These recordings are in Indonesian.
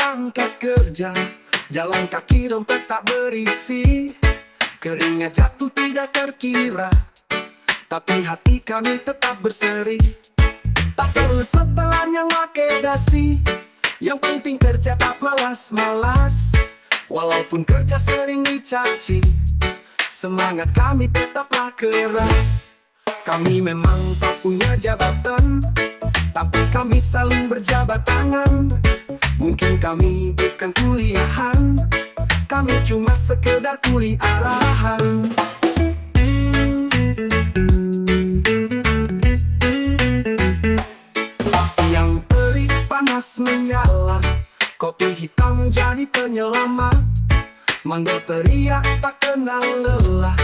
berangkat kerja, jalan kaki dompet tak berisi, keringat jatuh tidak terkira, tapi hati kami tetap berseri. Tak perlu setelan yang make dasi, yang penting kerja tak malas-malas. Walaupun kerja sering dicaci, semangat kami tetaplah keras. Kami memang tak punya jabatan, tapi kami saling berjabat tangan. Mungkin kami bukan kuliahan, kami cuma sekedar kuli arahan. Siang terik panas menyala, kopi hitam jadi penyelamat. Mandor teriak tak kenal lelah,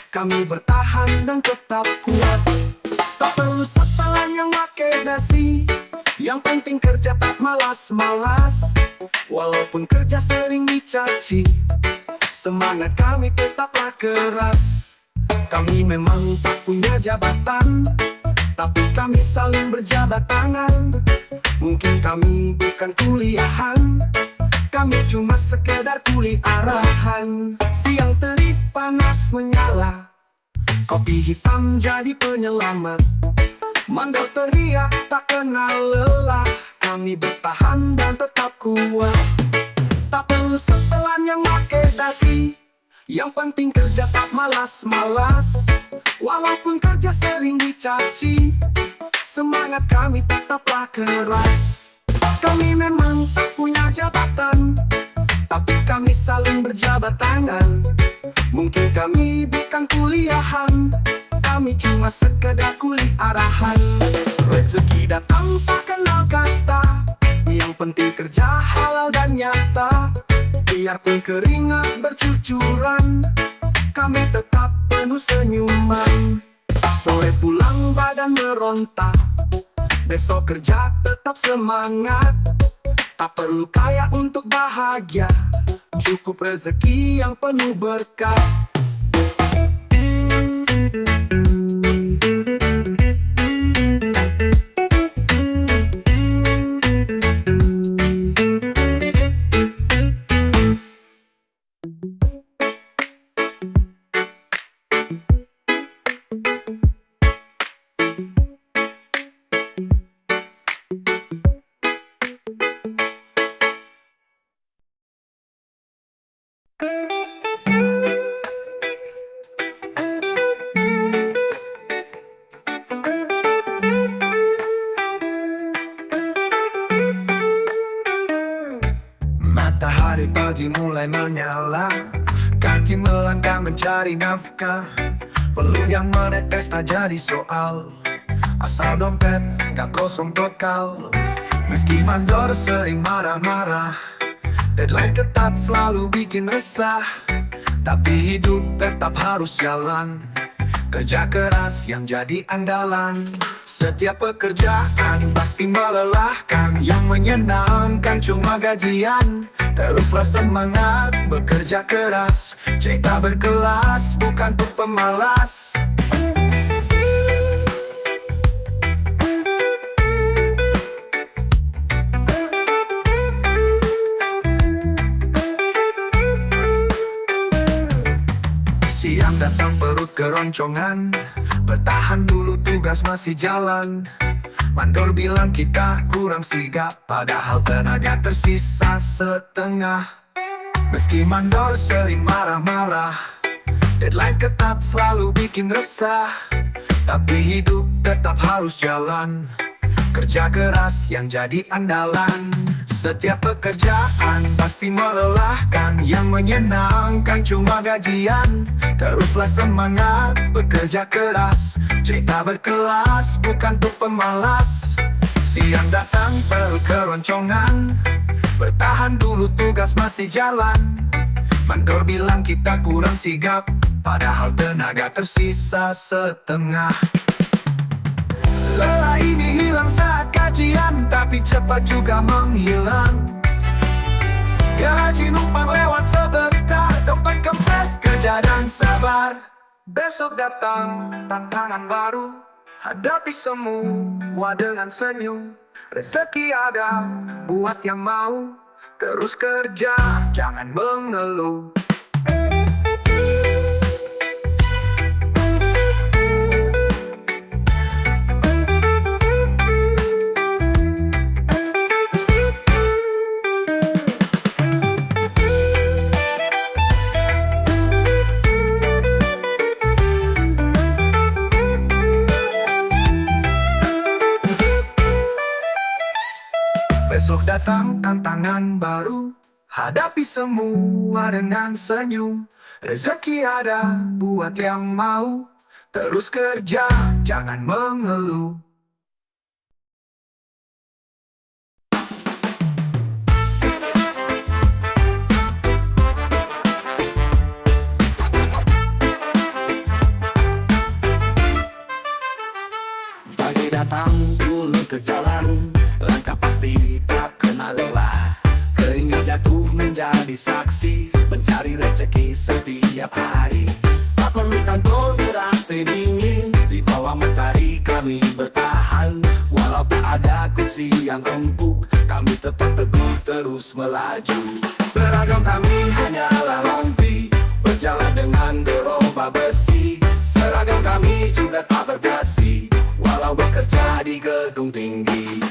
kami bertahan dan tetap kuat. Tak perlu setelan yang make dasi, yang penting kerja tak malas-malas. Walaupun kerja sering dicaci, semangat kami tetaplah keras. Kami memang tak punya jabatan, tapi kami saling berjabat tangan. Mungkin kami bukan kuliahan, kami cuma sekedar kuli arahan. Siang terik panas menyala, kopi hitam jadi penyelamat. Mandor teriak tak kenal lelah, kami bertahan dan tetap kuat. Tak perlu setelan yang make dasi, yang penting kerja tak malas-malas. Walaupun kerja sering dicaci, semangat kami tetaplah keras. Kami memang tak punya jabatan, tapi kami saling berjabat tangan. Mungkin kami bukan kuliahan, kami cuma sekedar kuli arahan. Rezeki datang tak kenal kasta, yang penting kerja halal dan nyata. Biarpun keringat bercucuran, kami tetap penuh senyuman. Sore pulang badan meronta, besok kerja tetap semangat. Tak perlu kaya untuk bahagia, cukup rezeki yang penuh berkah. Matahari pagi mulai menyala, kaki melangkah mencari nafkah. Perlu yang menetes tak jadi soal, asal dompet gak kosong total. Meski mandor sering marah-marah, deadline ketat selalu bikin resah. Tapi hidup tetap harus jalan, kerja keras yang jadi andalan. Setiap pekerjaan pasti melelahkan, yang menyenangkan cuma gajian. Teruslah semangat bekerja keras, cerita berkelas bukan untuk pemalas. Siang datang perut keroncongan, bertahan dulu tugas masih jalan. Mandor bilang kita kurang sigap, padahal tenaga tersisa setengah. Meski mandor sering marah-marah, deadline ketat selalu bikin resah. Tapi hidup tetap harus jalan, kerja keras yang jadi andalan. Setiap pekerjaan pasti melelahkan, yang menyenangkan cuma gajian. Teruslah semangat bekerja keras, cerita berkelas bukan untuk pemalas. Siang datang perlu keroncongan, bertahan dulu tugas masih jalan. Mandor bilang kita kurang sigap, padahal tenaga tersisa setengah. Lelah ini hilang saat kajian, tapi cepat juga menghilang. Gaji numpang lewat sebentar, dompet kempes, kerja dan sabar. Besok datang tantangan baru, hadapi semua dengan senyum. Rezeki ada buat yang mau, terus kerja, jangan mengeluh. Besok datang tantangan baru, hadapi semua dengan senyum. Rezeki ada buat yang mau, terus kerja, jangan mengeluh. Pagi datang turun ke jalan, langkah pasti tak kenal lelah. Keringat jatuh menjadi saksi, mencari rezeki setiap hari. Tak perlu kantor ber-AC dingin, di bawah matahari kami bertahan. Walau tak ada kursi yang empuk, kami tetap teguh terus melaju. Seragam kami hanyalah rompi, berjalan dengan gerobak besi. Seragam kami juga tak berdasi, walau bekerja di gedung tinggi.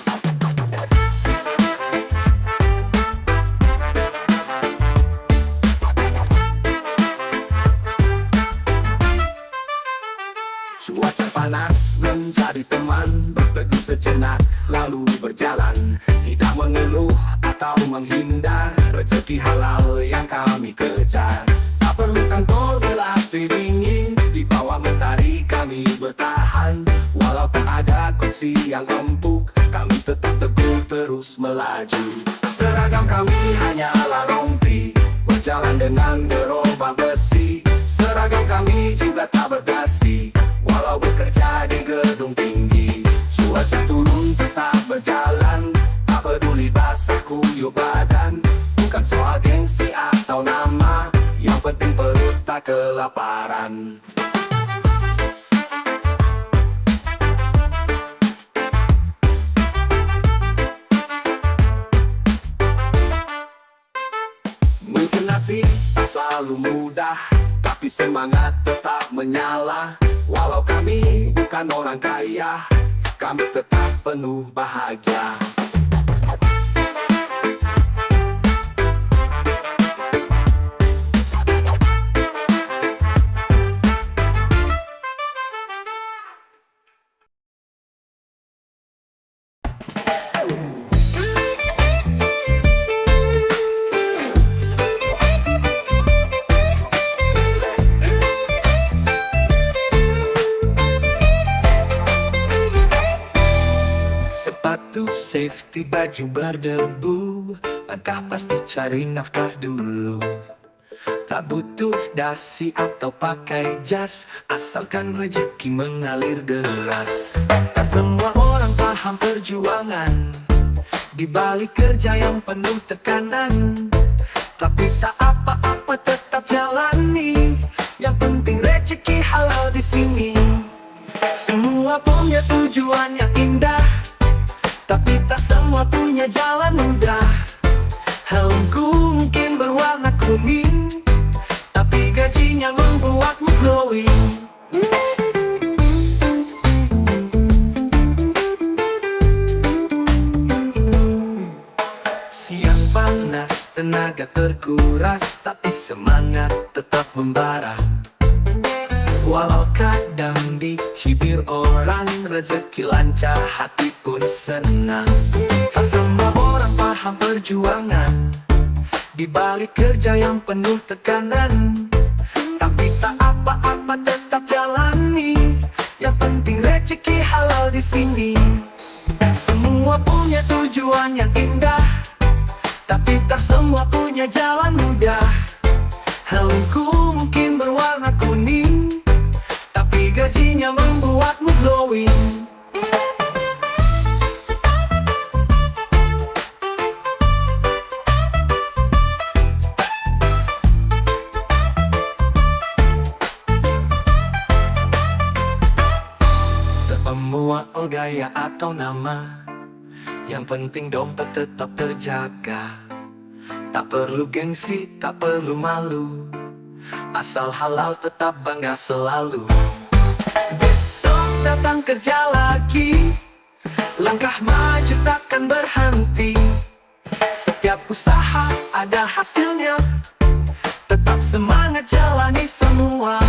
Cuaca panas menjadi teman, berteduh sejenak lalu berjalan. Tidak mengeluh atau menghindar, rezeki halal yang kami kejar. Tak perlu kantor ber-AC dingin, di bawah mentari kami bertahan. Walau tak ada kursi yang empuk, kami tetap teguh terus melaju. Seragam kami hanyalah rompi, berjalan dengan gerobak besi. Seragam kami juga tak berdasi, walau bekerja di gedung tinggi. Cuaca turun tetap berjalan, tak peduli basah kuyup badan. Bukan soal gengsi atau nama, yang penting perut tak kelaparan. Mungkin nasib tak selalu mudah, tapi semangat tetap menyala. Walau kami bukan orang kaya, kami tetap penuh bahagia. Sepatu safety, baju berdebu, langkah pasti cari nafkah dulu. Tak butuh dasi atau pakai jas, asalkan rezeki mengalir deras. Tak semua orang paham perjuangan, di balik kerja yang penuh tekanan. Tapi tak apa-apa tetap jalani, yang penting rezeki halal di sini. Semua punya tujuan yang indah, tapi tak semua punya jalan mudah. Helmku mungkin berwarna kuning, tapi gajinya membuatmu glowing. Siang panas, tenaga terkuras, tapi semangat tetap membara. Walau kadang dicibir orang, rezeki lancar, hati pun senang. Tak semua orang paham perjuangan, di balik kerja yang penuh tekanan. Tapi tak apa-apa tetap jalani, yang penting rezeki halal di sini. Semua punya tujuan yang indah, tapi tak semua punya jalan mudah. Helmku mungkin berwarna kuning, tapi gajinya membuatmu glowing. Semua gaya atau nama, yang penting dompet tetap terjaga. Tak perlu gengsi, tak perlu malu, asal halal tetap bangga selalu. Besok datang kerja lagi, langkah maju takkan berhenti. Setiap usaha ada hasilnya, tetap semangat jalani semua.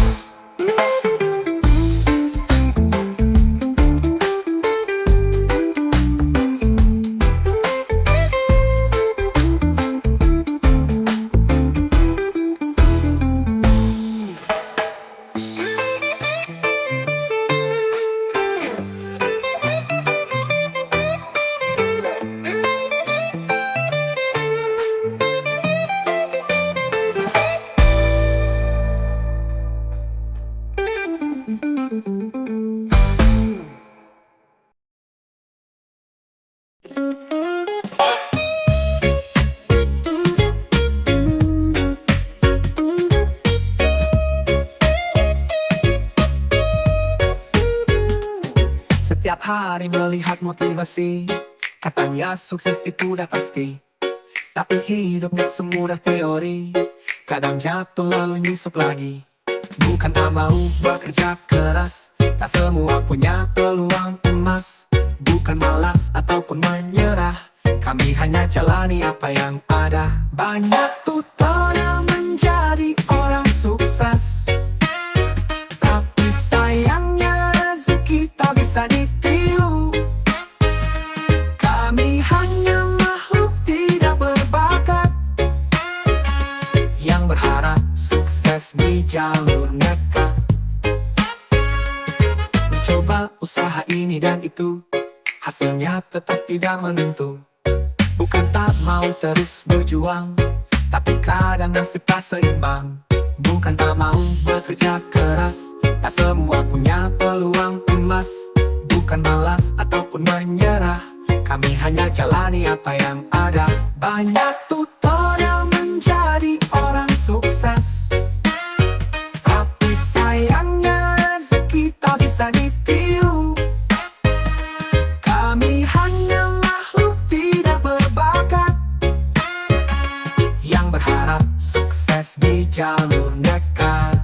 Setiap hari melihat motivasi, katanya sukses itu udah pasti. Tapi hidup gak semudah teori, kadang jatuh lalu nyusup lagi. Bukan tak mau bekerja keras, tak semua punya peluang emas. Bukan malas ataupun menyerah, kami hanya jalani apa yang ada. Banyak tutorial menjadi orang sukses, tapi sayangnya rezeki tak bisa ditiru. Kami hanya makhluk tidak berbakat, yang berharap sukses di jalur nekat. Mencoba usaha ini dan itu, hasilnya tetap tidak menentu. Bukan tak mau terus berjuang, tapi kadang nasib tak seimbang. Bukan tak mau bekerja keras, tak semua punya peluang emas. Bukan malas ataupun menyerah, kami hanya jalani apa yang ada. Banyak tutorial menjadi orang sukses, tapi sayangnya rezeki tak bisa ditiru. Kami hanya makhluk tidak berbakat, yang berharap sukses di jalur nekat.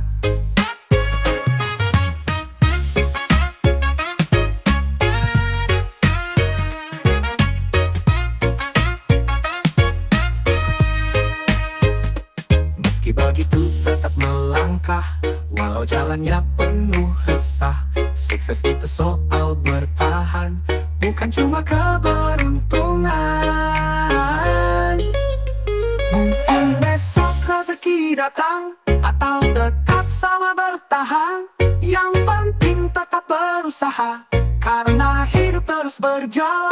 Meski begitu tetap melangkah, walau jalannya penuh resah. Sukses itu soal bertahan, bukan cuma keberuntungan. Mungkin besok rezeki datang, atau tetap sama bertahan. Yang penting tetap berusaha, karena hidup terus berjalan.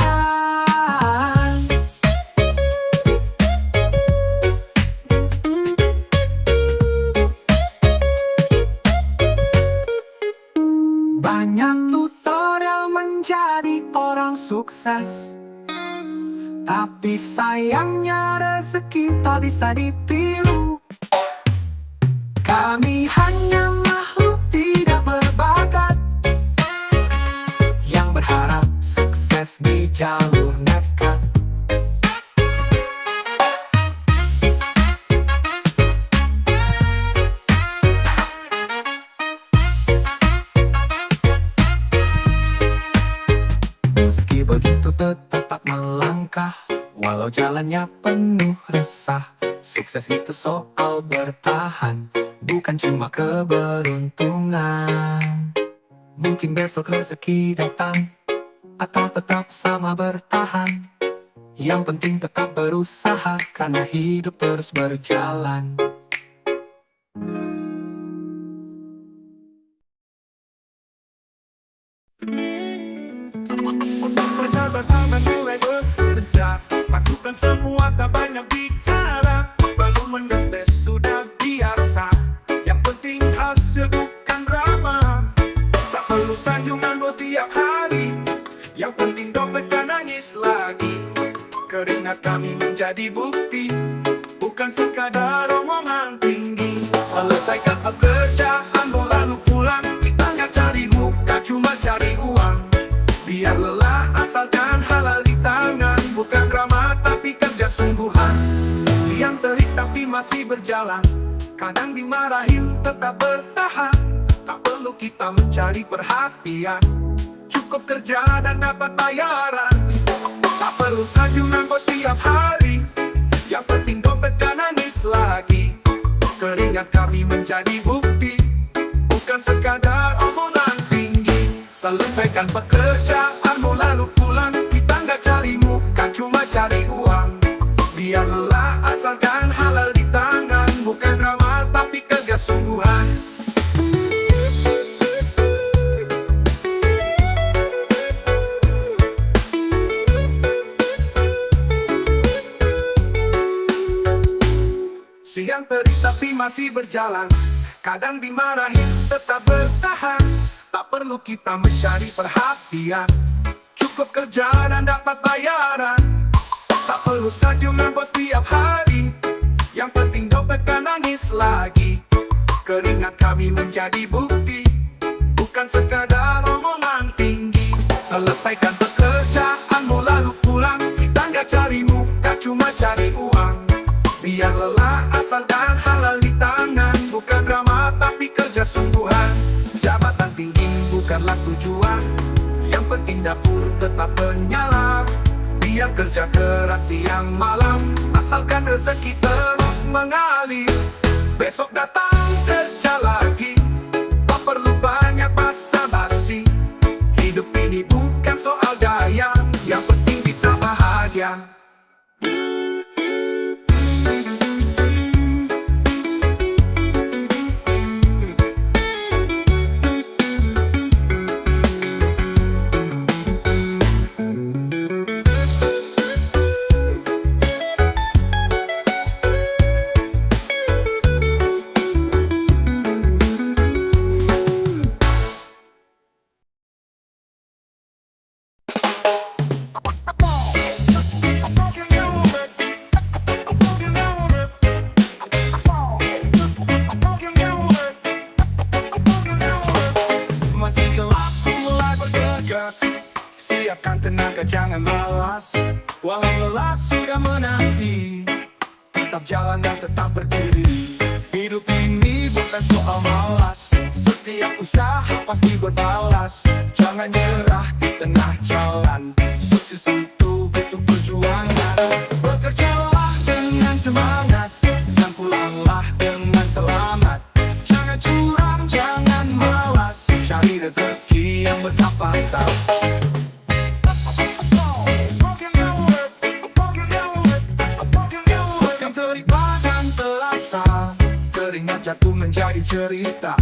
Banyak tutorial menjadi orang sukses, tapi sayangnya rezeki tak bisa ditiru. Kami hanya makhluk tidak berbakat, yang berharap sukses di jalur nekat. Meski begitu tetap melangkah, walau jalannya penuh resah. Sukses itu soal bertahan, bukan cuma keberuntungan. Mungkin besok rezeki datang, atau tetap sama bertahan. Yang penting tetap berusaha, karena hidup terus berjalan. Pertama mulai berdetak, lakukan semua tak banyak bicara. Belum mendetes sudah biasa, yang penting hasil bukan drama. Tak perlu sanjungan bos tiap hari, yang penting dompet tak nangis lagi. Keringat kami menjadi bukti, bukan sekadar omongan tinggi. Selesaikan pekerjaan lalu pulang, kita nggak cari muka, cuma cari uang. Biar lelah asalkan halal di tangan, bukan drama tapi kerja sungguhan. Siang Siang terik tapi masih berjalan, kadang dimarahin tetap bertahan. Tak perlu kita mencari perhatian, cukup kerja dan dapat bayaran. Tak perlu sanjungan bos tiap hari, yang penting dompet gak nangis lagi. Keringat kami menjadi bukti, bukan sekadar omongan tinggi. Selesaikan pekerjaanmu lalu pulang, kita nggak cari muka, cuma cari uang. Biar lelah asalkan halal di tangan, bukan drama tapi kerja sungguhan. Siang terik tapi masih berjalan, kadang dimarahin tetap bertahan. Tak perlu kita mencari perhatian, cukup kerja dan dapat bayaran. Tak perlu sanjungan bos tiap hari, yang penting dompet gak nangis lagi. Keringat kami menjadi bukti, bukan sekadar omongan tinggi. Selesaikan pekerjaanmu lalu pulang, kita gak cari muka, cuma cari uang. Biar lelah asal dan halal di tangan, bukan drama tapi kerja sungguhan. Jabatan tinggi bukanlah tujuan, yang penting dapur tetap menyala. Biar kerja keras siang malam, asalkan rezeki terus mengalir. Besok datang kerja lagi, tak perlu banyak basa-basi. Hidup ini bukan soal daya, yang penting bisa bahagia. Masih gelap mulai bergerak, siapkan tenaga jangan malas. Walau lelah sudah menanti, tetap jalan dan tetap berdiri. Hidup ini bukan soal malas, setiap usaha pasti berbalas. Jangan nyerah di tengah jalan, sukses itu butuh perjuangan. Bekerjalah dengan semangat, dan pulanglah dengan selamat. Jangan curang, jangan malas, cari rezeki yang berkapasitas. Yang terik badan terasa, keringat jatuh menjadi cerita.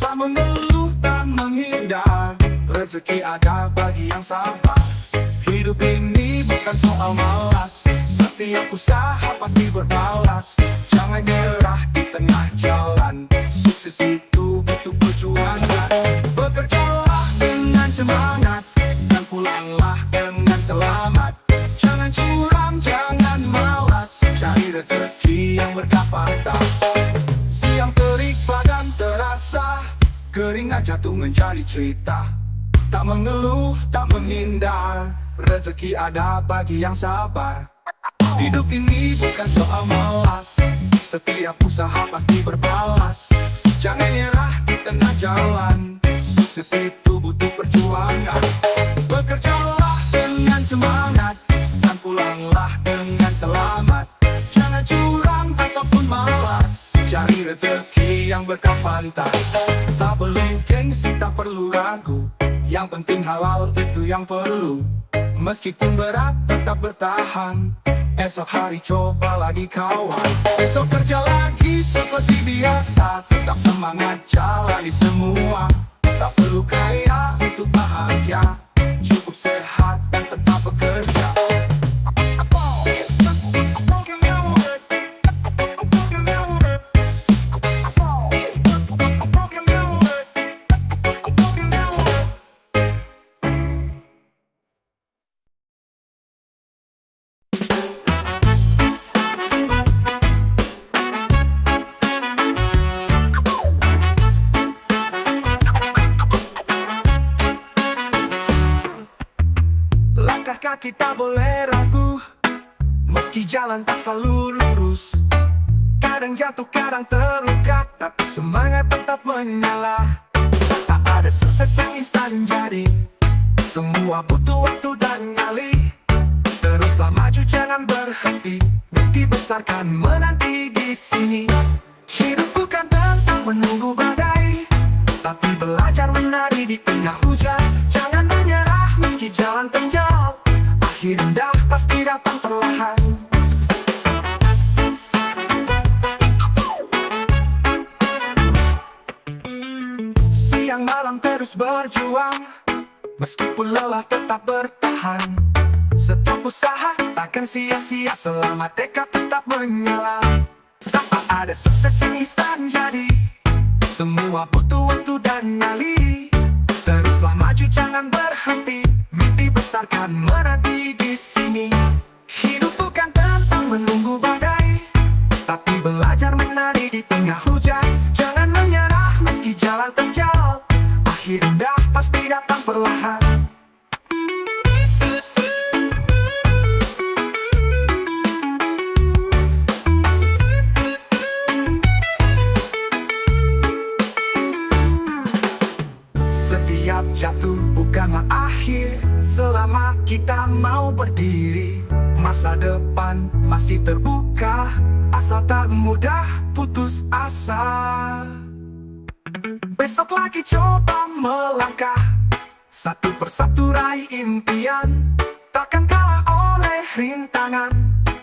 Tak mengeluh, tak menghindar, rezeki ada bagi yang sabar. Hidup ini bukan soal malas, setiap usaha pasti berbalas. Jangan nyerah di tengah jalan, sukses itu butuh perjuangan. Bekerjalah dengan semangat, dan pulanglah dengan selamat. Jangan curang, jangan malas, cari rezeki yang berkapasitas. Siang terik badan terasa, keringat jatuh menjadi cerita. Tak mengeluh, tak menghindar, rezeki ada bagi yang sabar. Hidup ini bukan soal malas, setiap usaha pasti berbalas. Jangan nyerah di tengah jalan, sukses itu butuh perjuangan. Bekerjalah dengan semangat, dan pulanglah dengan selamat. Jangan curang ataupun malas, cari rezeki yang berkapasitas. Tak perlu gengsi, tak perlu ragu, yang penting halal itu yang perlu. Meskipun berat tetap bertahan, esok hari coba lagi kawan. Esok kerja lagi seperti biasa, tetap semangat jalani semua. Tak perlu kaya untuk bahagia, cukup sehat dan tetap bekerja. lurus. Kadang jatuh, kadang terluka, tapi semangat tetap menyala. Tak ada sukses yang instan jadi, semua butuh waktu dan nyali. Teruslah maju, jangan berhenti, mimpi besarkan menanti di sini. Hidup bukan tentang menunggu badai, tapi belajar menari di tengah hujan. Jangan menyerah meski jalan terjal, akhir indah pasti datang perlahan. Siang malam terus berjuang, meskipun lelah tetap bertahan. Setiap usaha takkan sia-sia selama tekad tetap menyala. Tak ada sukses yang instan jadi, semua butuh waktu dan nyali. Teruslah maju, jangan berhenti, mimpi besarkan menanti di sini. Hidup bukan tentang menunggu badai, tapi belajar menari di tengah hujan. Jangan menyerah meski jalan terjal, akhir indah pasti datang perlahan. Setiap jatuh bukanlah akhir, selama kita mau berdiri. Masa depan masih terbuka, asal tak mudah putus asa. Besok lagi coba melangkah, satu persatu raih impian. Takkan kalah oleh rintangan,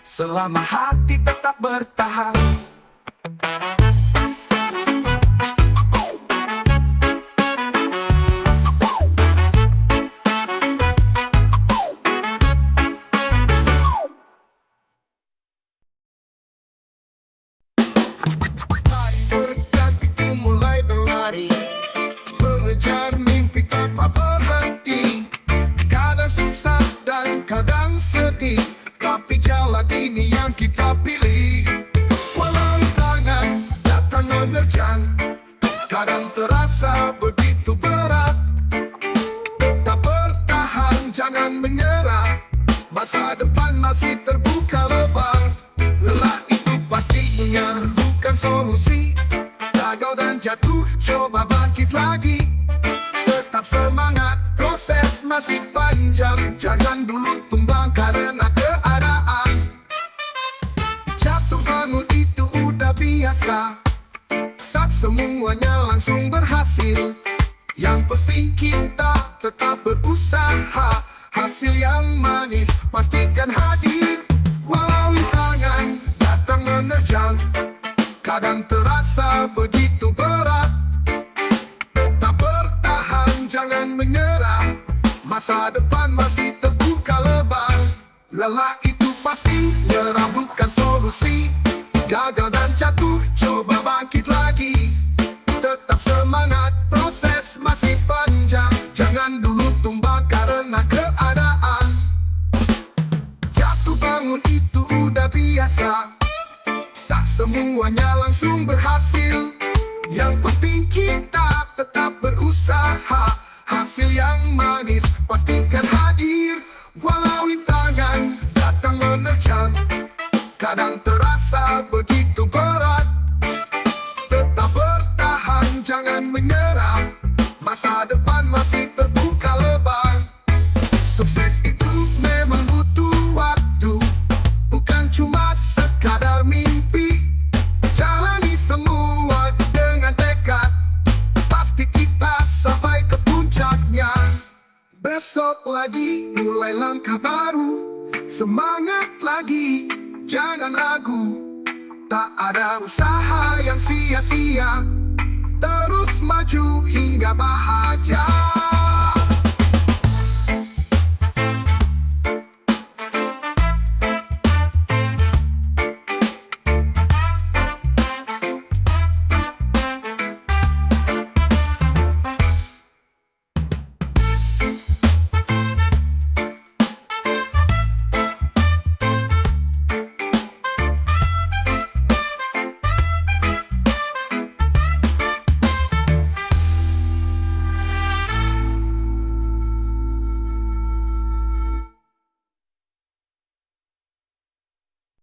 selama hati tetap bertahan. Bergantiku mulai berlari, mengejar mimpi tanpa berhenti. Kadang susah dan kadang sedih, tapi jalan ini yang kita pilih. Walau tangan datang menerjang, kadang terasa begitu berat. Tetap bertahan, jangan menyerah, masa depan masih terbuka lebar. Lelah itu pastinya bukan solusi, gagal dan jatuh, coba bangkit lagi. Tetap semangat, proses masih panjang, jangan dulu tumbang karena keadaan. Jatuh bangun itu udah biasa, tak semuanya langsung berhasil. Yang penting kita tetap berusaha, hasil yang manis pastikan hadir. Walau tangan datang menerjang, kadang terasa begitu berat. Tetap bertahan, jangan menyerah, masa depan masih terbuka lebar. Lelah itu pasti, nyerah bukan solusi. Gagal dan jatuh, coba bangkit lagi. Tetap semangat, proses masih panjang, jangan dulu tumbang karena keadaan. Jatuh bangun itu udah biasa, tak semuanya langsung berhasil. Yang penting kita tetap berusaha, hasil yang manis pastikan hadir. Walau tangan datang menerjang, kadang terasa begitu berat. Tetap bertahan, jangan menyerah, masa depan masih terbuka lebar. Sukses itu memang butuh waktu, bukan cuma sekadar mimpi. Jalani semua dengan tekad, pasti kita sampai ke puncaknya. Besok lagi mulai langkah baru, semangat lagi, jangan ragu. Tak ada usaha yang sia-sia, terus maju hingga bahagia.